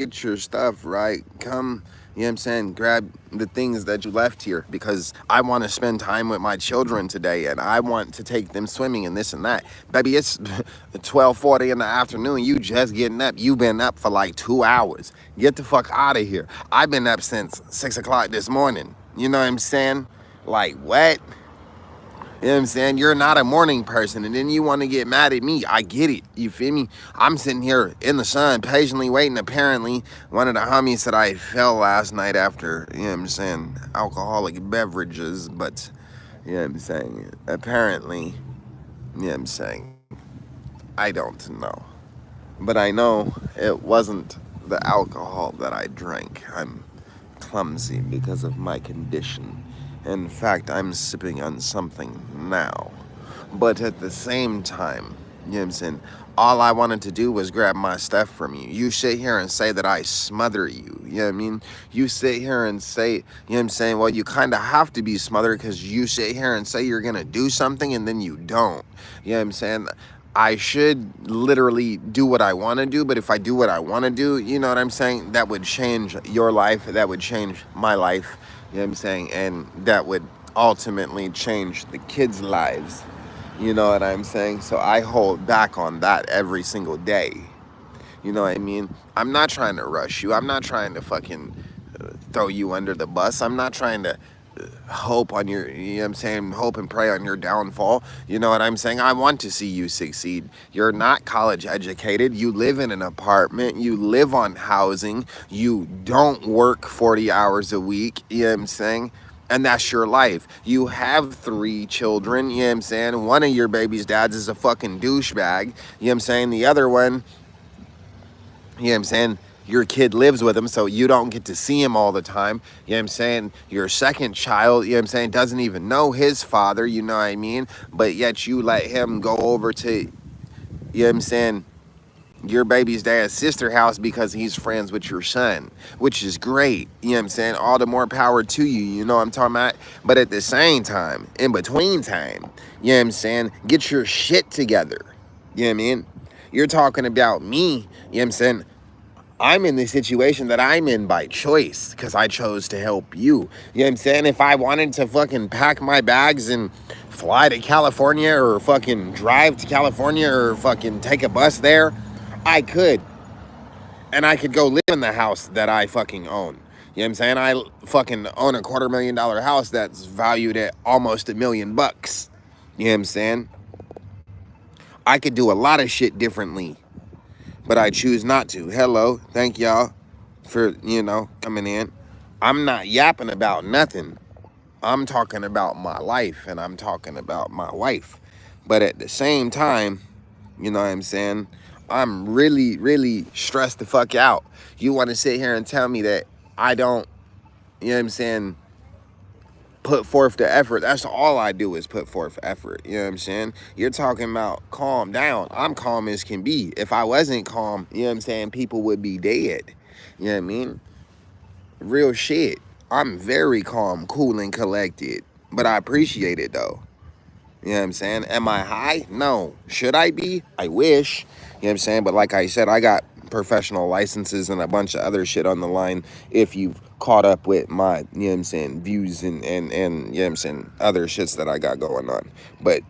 get your stuff, right? Come, you know what I'm saying? Grab the things that you left here because I want to spend time with my children today and I want to take them swimming and this and that. Baby, it's 12:40 in the afternoon. You just getting up. You've been up for like 2 hours. Get the fuck out of here. I've been up since 6 o'clock this morning. You know what I'm saying? Like, what? You know what I'm saying? You're not a morning person, and then you want to get mad at me. I get it. You feel me? I'm sitting here in the sun, patiently waiting. Apparently, one of the homies said I fell last night after, you know what I'm saying, alcoholic beverages, but, you know what I'm saying? Apparently, you know what I'm saying? I don't know. But I know it wasn't the alcohol that I drank. I'm clumsy because of my condition. In fact, I'm sipping on something now. But at the same time, you know what I'm saying? All I wanted to do was grab my stuff from you. You sit here and say that I smother you. You know what I mean? You sit here and say, you know what I'm saying? Well, you kind of have to be smothered because you sit here and say you're going to do something and then you don't. You know what I'm saying? I should literally do what I want to do, but if I do what I want to do, you know what I'm saying? That would change your life. That would change my life. You know what I'm saying? And that would ultimately change the kids' lives. You know what I'm saying? So I hold back on that every single day. You know what I mean? I'm not trying to rush you. I'm not trying to fucking throw you under the bus. I'm not trying to hope on your, you know what I'm saying, hope and pray on your downfall. You know what I'm saying? I want to see you succeed. You're not college educated. You live in an apartment. You live on housing. You don't work 40 hours a week. You know what I'm saying? And that's your life. You have 3 children, you know what I'm saying? One of your baby's dads is a fucking douchebag, you know what I'm saying? The other one, you know what I'm saying? Your kid lives with him, so you don't get to see him all the time. You know what I'm saying? Your second child, you know what I'm saying, doesn't even know his father, you know what I mean? But yet you let him go over to, you know what I'm saying, your baby's dad's sister house because he's friends with your son, which is great. You know what I'm saying? All the more power to you. You know what I'm talking about? But at the same time, in between time, you know what I'm saying? Get your shit together. You know what I mean? You're talking about me. You know what I'm saying? I'm in the situation that I'm in by choice because I chose to help you. You know what I'm saying? If I wanted to fucking pack my bags and fly to California or fucking drive to California or fucking take a bus there, I could. And I could go live in the house that I fucking own. You know what I'm saying? I fucking own a $250,000 house that's valued at almost $1,000,000. You know what I'm saying? I could do a lot of shit differently, but I choose not to. Hello, thank y'all for, you know, coming in. I'm not yapping about nothing. I'm talking about my life and I'm talking about my wife. But at the same time, you know what I'm saying? I'm really, really stressed the fuck out. You want to sit here and tell me that I don't, you know what I'm saying, put forth the effort. That's all I do is put forth effort. You know what I'm saying? You're talking about calm down. I'm calm as can be. If I wasn't calm, you know what I'm saying, people would be dead. You know what I mean? Real shit. I'm very calm, cool, and collected. But I appreciate it though. You know what I'm saying? Am I high? No. Should I be? I wish. You know what I'm saying? But like I said, I got professional licenses and a bunch of other shit on the line if you've caught up with my, you know what I'm saying, views and you know what I'm saying, other shits that I got going on. But,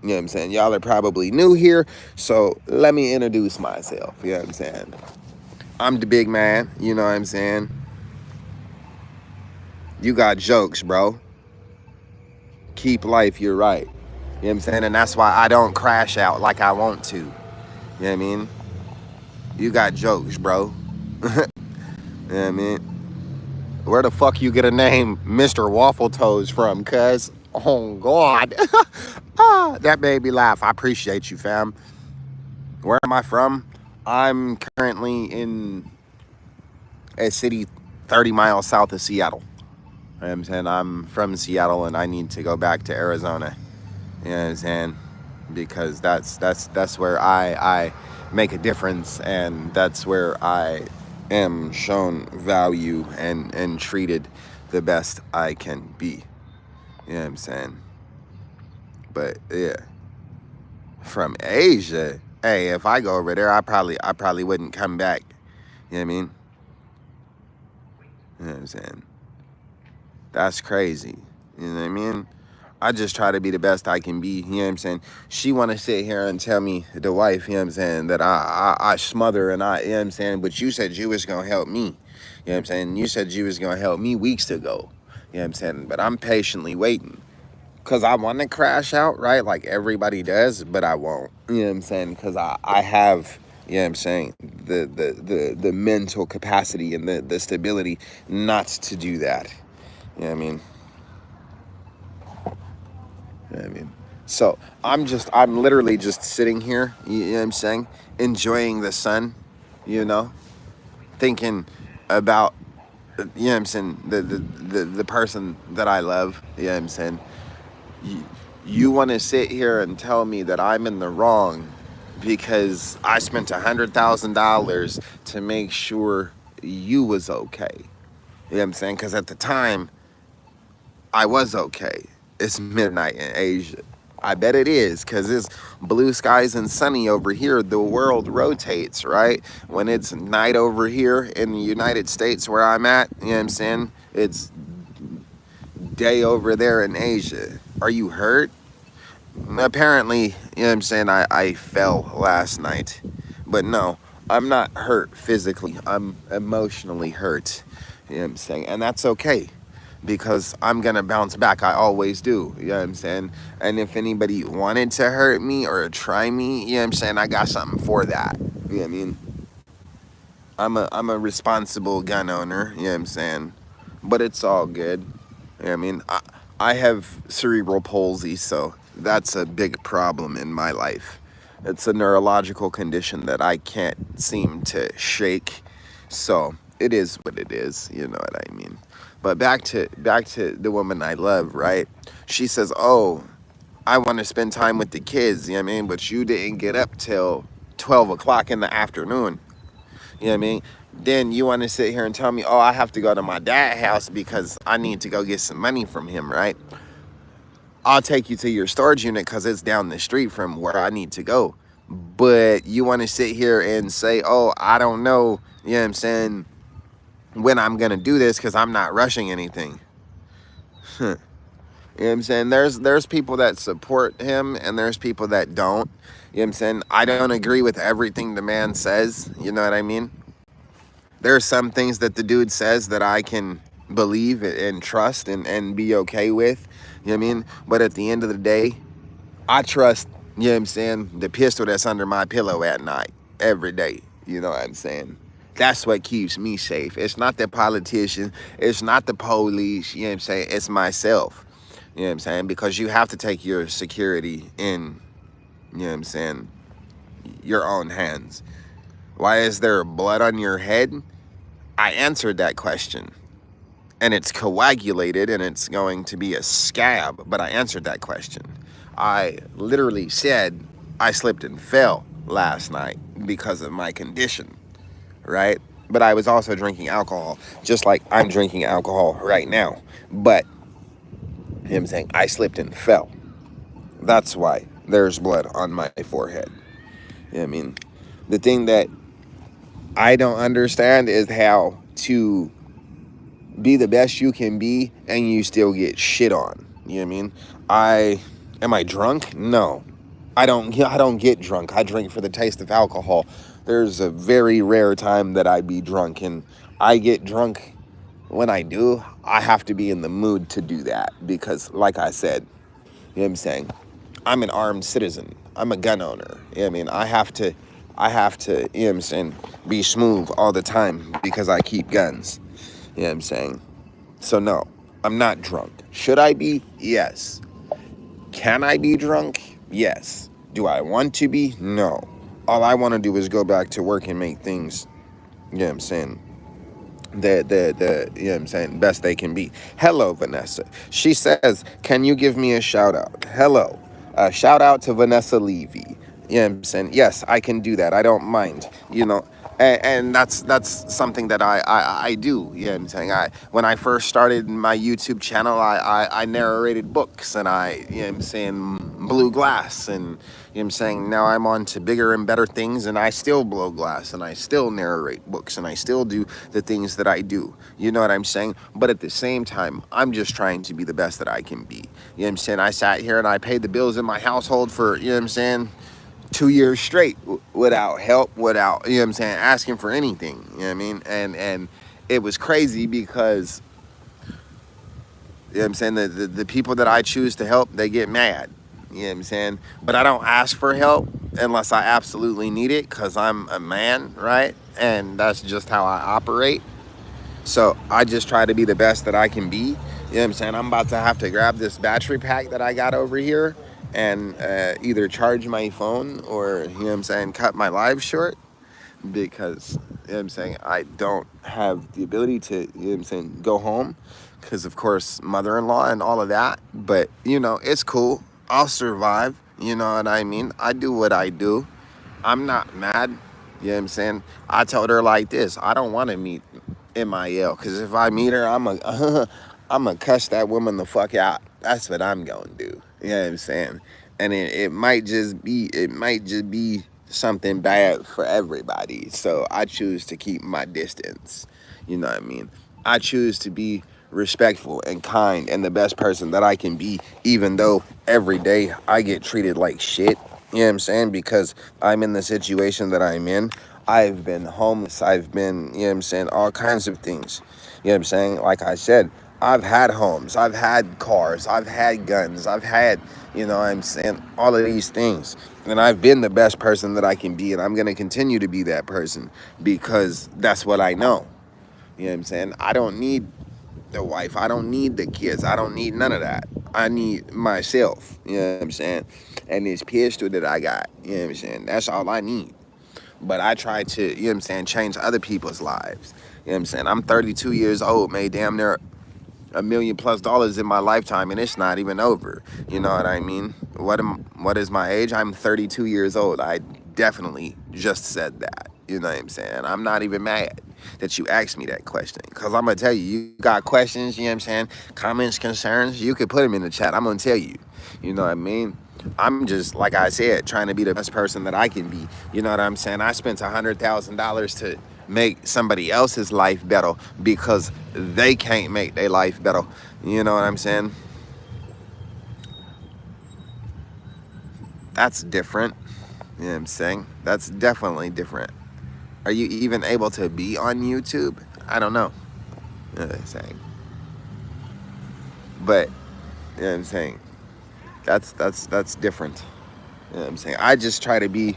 you know what I'm saying, y'all are probably new here, so let me introduce myself, you know what I'm saying? I'm the big man, you know what I'm saying? You got jokes, bro. Keep life, you're right. You know what I'm saying? And that's why I don't crash out like I want to. You know what I mean? You got jokes, bro. You know what I mean? Where the fuck you get a name Mr. Waffle Toes from, cuz? Oh, God. That made me laugh. I appreciate you, fam. Where am I from? I'm currently in a city 30 miles south of Seattle. You know what I'm saying? I'm from Seattle and I need to go back to Arizona. You know what I'm saying? Because that's where I make a difference and that's where I am shown value and treated the best I can be. You know what I'm saying? But yeah. From Asia, hey, if I go over there, I probably wouldn't come back. You know what I mean? You know what I'm saying? That's crazy. You know what I mean? I just try to be the best I can be. You know what I'm saying? She want to sit here and tell me, the wife, you know what I'm saying, that I smother and you know what I'm saying? But you said you was going to help me. You know what I'm saying? You said you was going to help me weeks ago. You know what I'm saying? But I'm patiently waiting. Because I want to crash out, right? Like everybody does, but I won't. You know what I'm saying? Because I have, you know what I'm saying, the mental capacity and the stability not to do that. You know what I mean? You know what I mean? So I'm literally just sitting here, you know what I'm saying, enjoying the sun, you know, thinking about, you know what I'm saying, the person that I love, you know what I'm saying. You want to sit here and tell me that I'm in the wrong because I spent $100,000 to make sure you was okay. You know what I'm saying? Because at the time, I was okay. It's midnight in Asia. I bet it is, because it's blue skies and sunny over here. The world rotates, right? When it's night over here in the United States where I'm at, you know what I'm saying? It's day over there in Asia. Are you hurt? Apparently, you know what I'm saying, I fell last night. But no, I'm not hurt physically. I'm emotionally hurt. You know what I'm saying? And that's okay, because I'm gonna bounce back. I always do. You know what I'm saying? And if anybody wanted to hurt me or try me, you know what I'm saying, I got something for that. You know what I mean? I'm a responsible gun owner, you know what I'm saying? But it's all good. You know what I mean? I have cerebral palsy, so that's a big problem in my life. It's a neurological condition that I can't seem to shake. So it is what it is, you know what I mean? But back to the woman I love, right? She says, "Oh, I want to spend time with the kids," you know what I mean? But you didn't get up till 12 o'clock in the afternoon. You know what I mean? Then you want to sit here and tell me, "Oh, I have to go to my dad's house because I need to go get some money from him," right? I'll take you to your storage unit because it's down the street from where I need to go. But you want to sit here and say, "Oh, I don't know," you know what I'm saying, "when I'm going to do this because I'm not rushing anything." You know what I'm saying? There's people that support him and there's people that don't. You know what I'm saying? I don't agree with everything the man says. You know what I mean? There are some things that the dude says that I can believe and trust and be okay with. You know what I mean? But at the end of the day, I trust, you know what I'm saying, the pistol that's under my pillow at night, every day. You know what I'm saying? That's what keeps me safe. It's not the politician. It's not the police. You know what I'm saying? It's myself. You know what I'm saying? Because you have to take your security in, you know what I'm saying, your own hands. Why is there blood on your head? I answered that question. And it's coagulated and it's going to be a scab, but I answered that question. I literally said I slipped and fell last night because of my condition, right? But I was also drinking alcohol, just like I'm drinking alcohol right now. But him saying I slipped and fell. That's why there's blood on my forehead. You know what I mean? The thing that I don't understand is how to be the best you can be and you still get shit on. You know what I mean? Am I drunk? No. I don't get drunk. I drink for the taste of alcohol. There's a very rare time that I be drunk, and I get drunk. When I do, I have to be in the mood to do that because, like I said, you know what I'm saying, I'm an armed citizen. I'm a gun owner. You know what I mean? I have to, you know what I'm saying, be smooth all the time because I keep guns. You know what I'm saying? So no, I'm not drunk. Should I be? Yes. Can I be drunk? Yes. Do I want to be? No. All I want to do is go back to work and make things, you know what I'm saying, you know what I'm saying, best they can be. Hello, Vanessa. She says, "Can you give me a shout out?" Hello. Shout out to Vanessa Levy. You know what I'm saying? Yes, I can do that. I don't mind. You know, and that's something that I do. You know what I'm saying? When I first started my YouTube channel, I narrated books, and you know what I'm saying, blew glass, and you know what I'm saying, now I'm on to bigger and better things, and I still blow glass, and I still narrate books, and I still do the things that I do. You know what I'm saying? But at the same time, I'm just trying to be the best that I can be. You know what I'm saying? I sat here and I paid the bills in my household for, you know what I'm saying, 2 years straight without help, without, you know what I'm saying, asking for anything. You know what I mean? And it was crazy because, you know what I'm saying, the people that I choose to help, they get mad. You know what I'm saying? But I don't ask for help unless I absolutely need it, because I'm a man, right? And that's just how I operate. So I just try to be the best that I can be. You know what I'm saying? I'm about to have to grab this battery pack that I got over here and either charge my phone or, you know what I'm saying, cut my live short, because, you know what I'm saying, I don't have the ability to, you know what I'm saying, go home because, of course, mother-in-law and all of that. But, you know, it's cool. I'll survive. You know what I mean? I do what I do. I'm not mad. You know what I'm saying? I told her like this: I don't want to meet MIL, because if I meet her, I'm a cuss that woman the fuck out. That's what I'm going to do. You know what I'm saying? And it might just be something bad for everybody. So I choose to keep my distance. You know what I mean? I choose to be respectful and kind and the best person that I can be, even though every day I get treated like shit. You know what I'm saying? Because I'm in the situation that I'm in. I've been homeless. I've been, you know what I'm saying, all kinds of things. You know what I'm saying? Like I said, I've had homes. I've had cars. I've had guns. I've had, you know what I'm saying, all of these things. And I've been the best person that I can be. And I'm going to continue to be that person because that's what I know. You know what I'm saying? I don't need the wife. I don't need the kids. I don't need none of that. I need myself. You know what I'm saying? And this pistol that I got. You know what I'm saying? That's all I need. But I try to, you know what I'm saying, change other people's lives. You know what I'm saying? I'm 32 years old, made damn near $1 million plus in my lifetime, and it's not even over. You know what I mean? What is my age? I'm 32 years old. I definitely just said that. You know what I'm saying? I'm not even mad that you asked me that question, because I'm going to tell you, you got questions, you know what I'm saying, comments, concerns, you could put them in the chat. I'm going to tell you. You know what I mean? I'm just, like I said, trying to be the best person that I can be. You know what I'm saying? I spent $100,000 to make somebody else's life better because they can't make their life better. You know what I'm saying? That's different. You know what I'm saying? That's definitely different. Are you even able to be on YouTube? I don't know. You know what I'm saying? But, you know what I'm saying? That's different. You know what I'm saying? I just try to be,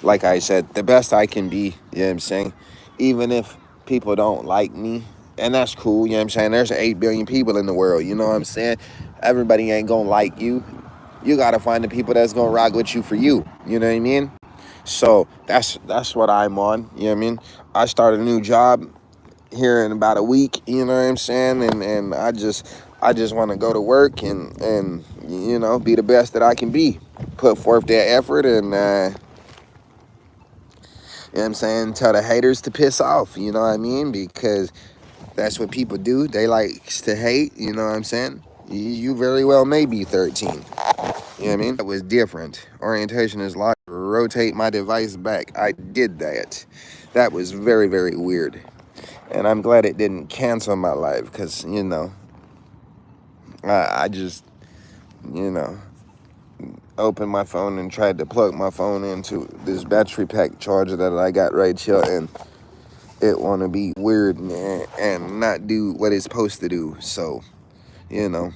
like I said, the best I can be. You know what I'm saying? Even if people don't like me, and that's cool. You know what I'm saying? There's 8 billion people in the world. You know what I'm saying? Everybody ain't gonna like you. You gotta find the people that's gonna rock with you for you. You know what I mean? So that's what I'm on. You know what I mean? I started a new job here in about a week. You know what I'm saying? And I just want to go to work and you know, be the best that I can be. Put forth that effort and you know what I'm saying, tell the haters to piss off, you know what I mean? Because that's what people do. They likes to hate, you know what I'm saying? You very well may be 13. You know what I mean? That was different. Orientation is like rotate my device back. I did that. That was very, very weird. And I'm glad it didn't cancel my life because, you know, I just, you know, opened my phone and tried to plug my phone into this battery pack charger that I got right here, and it want to be weird and not do what it's supposed to do. So, you know,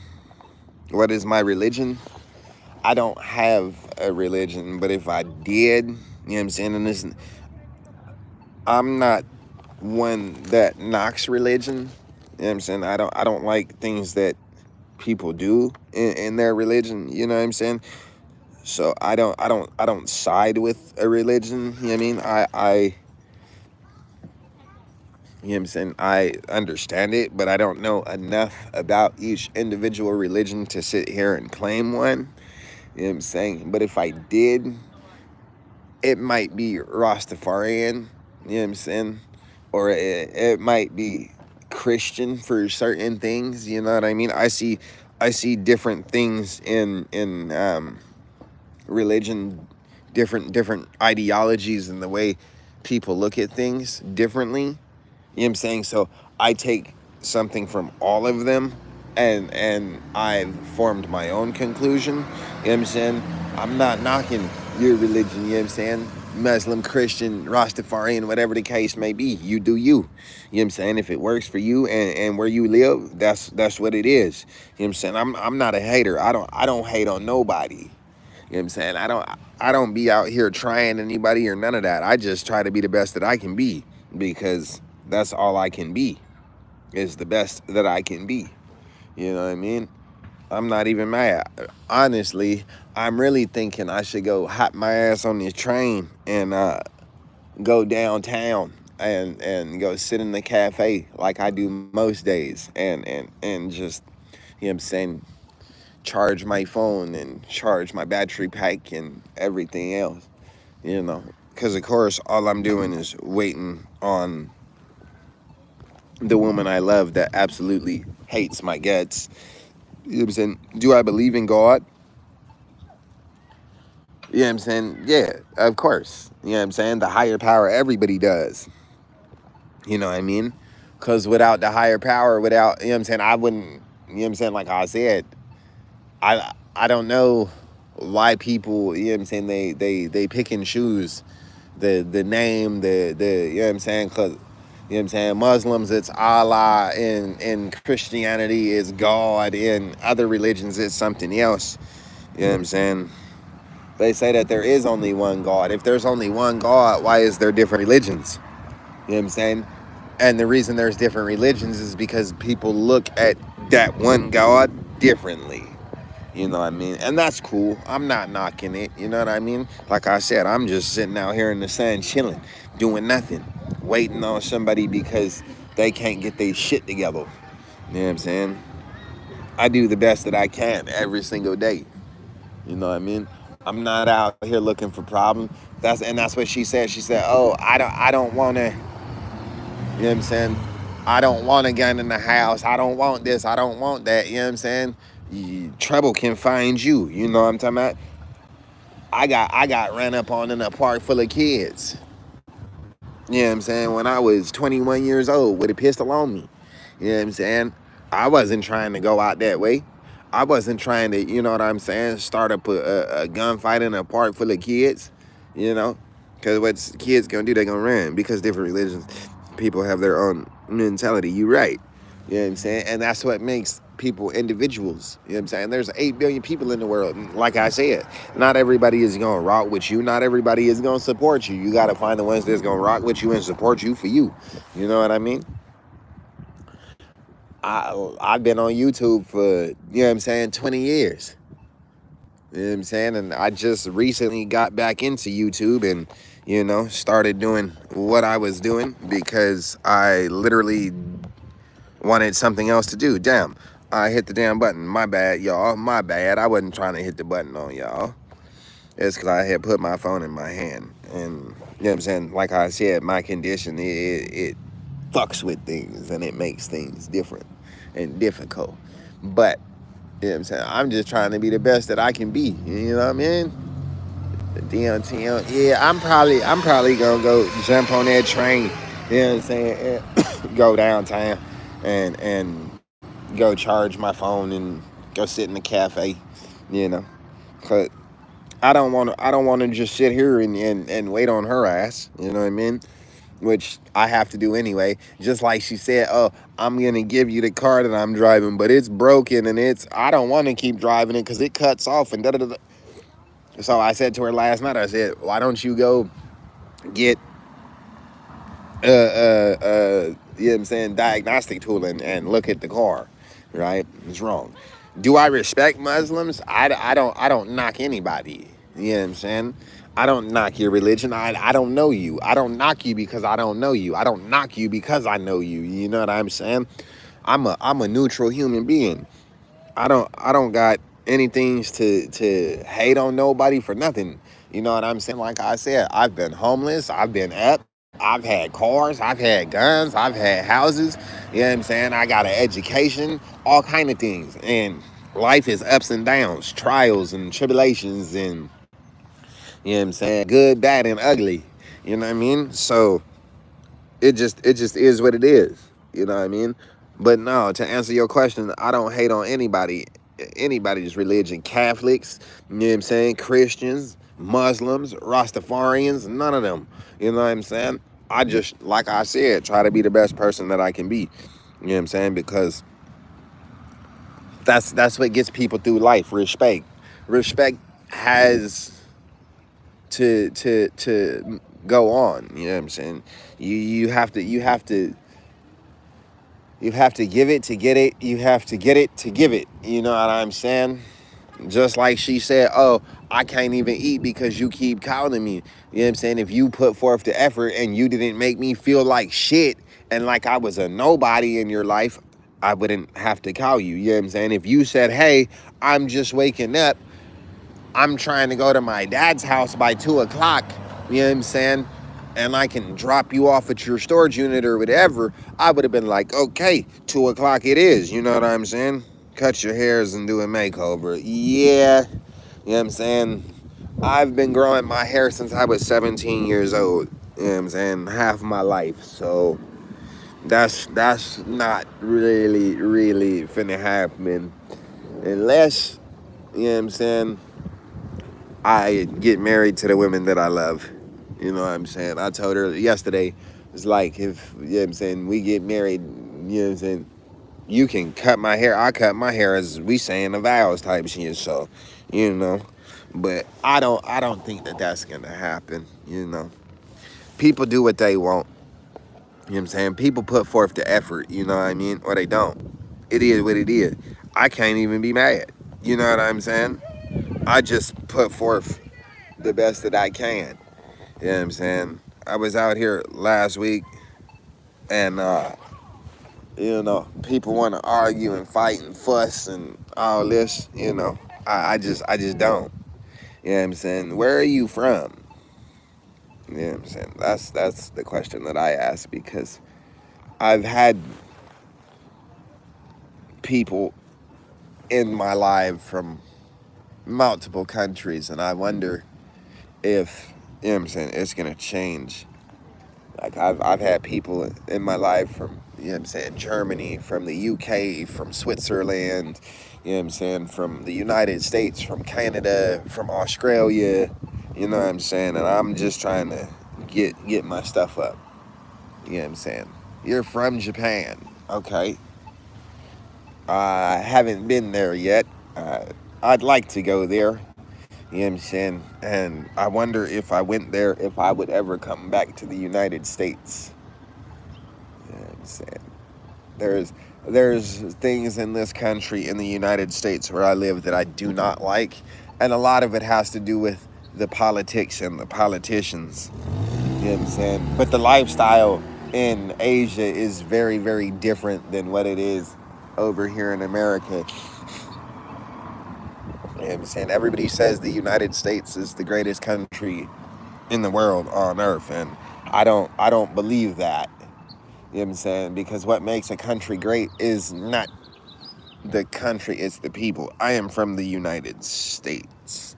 what is my religion? I don't have a religion, but if I did, you know what I'm saying, and this, I'm not one that knocks religion. You know what I'm saying? I don't like things that people do in their religion, you know what I'm saying? So I don't side with a religion, you know what I mean? You know what I'm saying? I understand it, but I don't know enough about each individual religion to sit here and claim one. You know what I'm saying? But if I did, it might be Rastafarian, you know what I'm saying? Or it might be Christian for certain things, you know what I mean? I see different things in religion, different ideologies, and the way people look at things differently. You know what I'm saying? So I take something from all of them, and I've formed my own conclusion. You know what I'm saying? I'm not knocking your religion, you know what I'm saying? Muslim, Christian, Rastafarian, whatever the case may be. You do you. You know what I'm saying? If it works for you and where you live, that's what it is. You know what I'm saying? I'm not a hater. I don't hate on nobody. You know what I'm saying? I don't be out here trying anybody or none of that. I just try to be the best that I can be, because that's all I can be, is the best that I can be. You know what I mean? I'm not even mad. Honestly, I'm really thinking I should go hop my ass on this train and go downtown and go sit in the cafe like I do most days, and just, you know what I'm saying, charge my phone and charge my battery pack and everything else, you know. Because, of course, all I'm doing is waiting on the woman I love that absolutely hates my guts. You know what I'm saying? Do I believe in God? You know what I'm saying? Yeah, of course. You know what I'm saying? The higher power, everybody does. You know what I mean? Because without the higher power, without, you know what I'm saying, I wouldn't, you know what I'm saying, like I said, I don't know why people, you know what I'm saying, they pick and choose the name, you know what I'm saying, because, you know what I'm saying, Muslims, it's Allah, in Christianity, it's God, in other religions, it's something else. You know what I'm saying? They say that there is only one God. If there's only one God, why is there different religions? You know what I'm saying? And the reason there's different religions is because people look at that one God differently. You know what I mean? And that's cool. I'm not knocking it. You know what I mean? Like I said, I'm just sitting out here in the sun chilling, doing nothing, waiting on somebody because they can't get their shit together. You know what I'm saying? I do the best that I can every single day. You know what I mean? I'm not out here looking for problems. That's what she said. She said, "Oh, I don't want to." You know what I'm saying? I don't want a gun in the house. I don't want this. I don't want that. You know what I'm saying? Trouble can find you. You know what I'm talking about? I got ran up on in a park full of kids. You know what I'm saying? When I was 21 years old with a pistol on me. You know what I'm saying? I wasn't trying to go out that way. I wasn't trying to, you know what I'm saying, start up a gunfight in a park full of kids, you know? Because what kids going to do, they're going to run, because different religions, people have their own mentality. You're right. You know what I'm saying? And that's what makes people individuals. You know what I'm saying? There's 8 billion people in the world. And like I said, not everybody is going to rock with you. Not everybody is going to support you. You got to find the ones that's going to rock with you and support you for you. You know what I mean? I've been on YouTube for, you know what I'm saying, 20 years. You know what I'm saying? And I just recently got back into YouTube and, you know, started doing what I was doing because I literally wanted something else to do. Damn, I hit the damn button. My bad, y'all. My bad. I wasn't trying to hit the button on y'all. It's because I had put my phone in my hand. And, you know what I'm saying, like I said, my condition, it fucks with things and it makes things different and difficult. But, you know what I'm saying, I'm just trying to be the best that I can be. You know what I mean? The DMTM. Yeah, I'm probably gonna go jump on that train, you know what I'm saying, and go downtown and go charge my phone and go sit in the cafe, you know. Cause I don't wanna just sit here and wait on her ass, you know what I mean? Which I have to do anyway. Just like she said, oh, I'm gonna give you the car that I'm driving, but it's broken and I don't want to keep driving it because it cuts off and da da da. So I said to her last night, I said, why don't you go get you know what I'm saying, diagnostic tool and look at the car, right? It's wrong. Do I respect Muslims? I don't knock anybody. You know what I'm saying? I don't knock your religion. I don't know you. I don't knock you because I don't know you. I don't knock you because I know you. You know what I'm saying? I'm a neutral human being. I don't got anything to hate on nobody for nothing. You know what I'm saying? Like I said, I've been homeless, I've been up, I've had cars, I've had guns, I've had houses. You know what I'm saying? I got an education, all kind of things. And life is ups and downs, trials and tribulations, and You know what I'm saying? Good, bad, and ugly. You know what I mean? So it just is what it is. You know what I mean? But no, to answer your question, I don't hate on anybody's religion. Catholics, you know what I'm saying? Christians, Muslims, Rastafarians, none of them. You know what I'm saying? I just, like I said, try to be the best person that I can be. You know what I'm saying? Because that's what gets people through life. Respect. Respect has to go on. You know what I'm saying? You have to give it to get it. You have to get it to give it. You know what I'm saying? Just like she said, oh, I can't even eat because you keep calling me. You know what I'm saying? If you put forth the effort and you didn't make me feel like shit and like I was a nobody in your life, I wouldn't have to call you. You know what I'm saying? If you said, hey, I'm just waking up, I'm trying to go to my dad's house by 2 o'clock, you know what I'm saying? And I can drop you off at your storage unit or whatever, I would have been like, okay, 2 o'clock it is. You know what I'm saying? Cut your hairs and do a makeover. Yeah. You know what I'm saying? I've been growing my hair since I was 17 years old. You know what I'm saying? Half my life. So that's not really finna happen. Unless, you know what I'm saying, I get married to the women that I love. You know what I'm saying? I told her yesterday, it's like, if, you know what I'm saying, we get married, you know what I'm saying, you can cut my hair. I cut my hair, as we saying the vows type shit. So, you know, but I don't think that that's gonna happen. You know, people do what they want. You know what I'm saying? People put forth the effort. You know what I mean? Or they don't. It is what it is. I can't even be mad. You know what I'm saying? I just put forth the best that I can. You know what I'm saying? I was out here last week, and you know, people want to argue and fight and fuss and all this. You know, I just don't. You know what I'm saying? Where are you from? You know what I'm saying? That's the question that I ask, because I've had people in my life from multiple countries, and I wonder if, you know what I'm saying, it's gonna change. Like, I've had people in my life from, you know what I'm saying, Germany, from the UK, from Switzerland, you know what I'm saying, from the United States, from Canada, from Australia, you know what I'm saying, and I'm just trying to get my stuff up. You know what I'm saying? You're from Japan. Okay. I haven't been there yet. I'd like to go there. You know what I'm saying? And I wonder, if I went there, if I would ever come back to the United States. You know what I'm saying? There's things in this country, in the United States where I live, that I do not like. And a lot of it has to do with the politics and the politicians. You know what I'm saying? But the lifestyle in Asia is very different than what it is over here in America. You know what I'm saying? Everybody says the United States is the greatest country in the world on earth, and I don't believe that. You know what I'm saying? Because what makes a country great is not the country, it's the people. I am from the United States,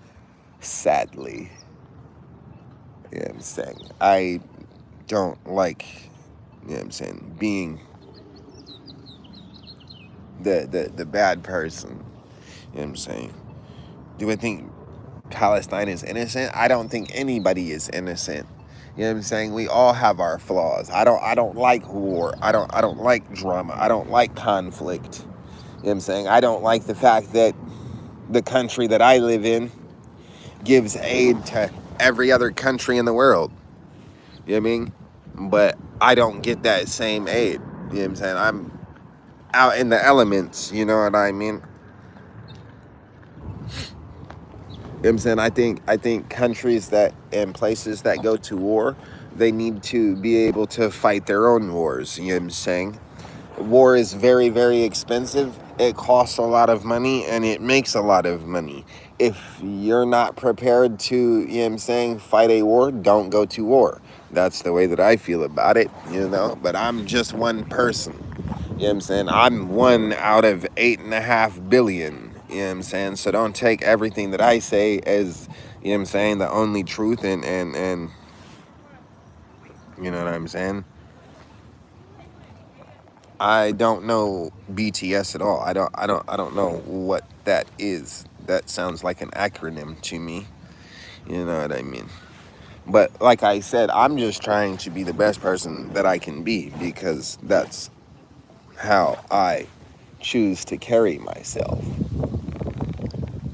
sadly. You know what I'm saying? I don't like, you know what I'm saying, being the bad person. You know what I'm saying? Do I think Palestine is innocent? I don't think anybody is innocent. You know what I'm saying? We all have our flaws. I don't like war. I don't like drama. I don't like conflict. You know what I'm saying? I don't like the fact that the country that I live in gives aid to every other country in the world. You know what I mean? But I don't get that same aid. You know what I'm saying? I'm out in the elements, you know what I mean? You know what I'm saying? I think countries that, and places that go to war, they need to be able to fight their own wars. You know what I'm saying? War is very expensive. It costs a lot of money, and it makes a lot of money. If you're not prepared to, you know what I'm saying, fight a war, don't go to war. That's the way that I feel about it, you know? But I'm just one person. You know what I'm saying? I'm one out of 8.5 billion. You know what I'm saying? So don't take everything that I say as, you know what I'm saying, the only truth, and you know what I'm saying? I don't know BTS at all. I don't know what that is. That sounds like an acronym to me. You know what I mean? But like I said, I'm just trying to be the best person that I can be, because that's how I choose to carry myself.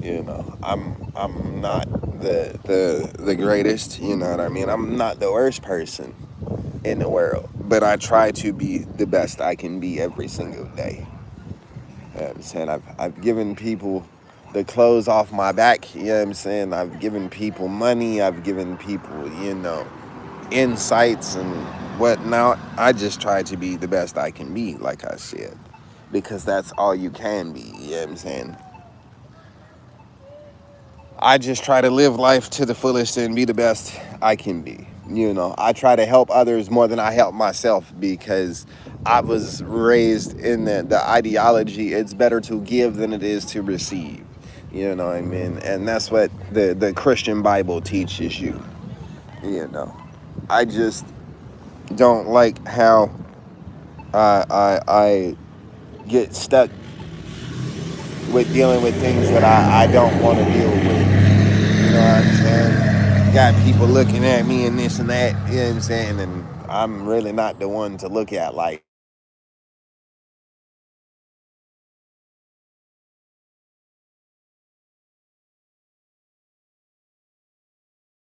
You know, I'm not the greatest, you know what I mean? I'm not the worst person in the world, but I try to be the best I can be every single day. You know what I'm saying? I've given people the clothes off my back, you know what I'm saying? I've given people money, I've given people, insights and whatnot. I just try to be the best I can be, like I said, because that's all you can be, you know what I'm saying? I just try to live life to the fullest and be the best I can be. You know, I try to help others more than I help myself, because I was raised in the ideology it's better to give than it is to receive. You know what I mean? And that's what the Christian Bible teaches you. You know, I just don't like how I get stuck with dealing with things that I don't want to deal with. You know what I'm saying? Got people looking at me and this and that, you know what I'm saying? And I'm really not the one to look at like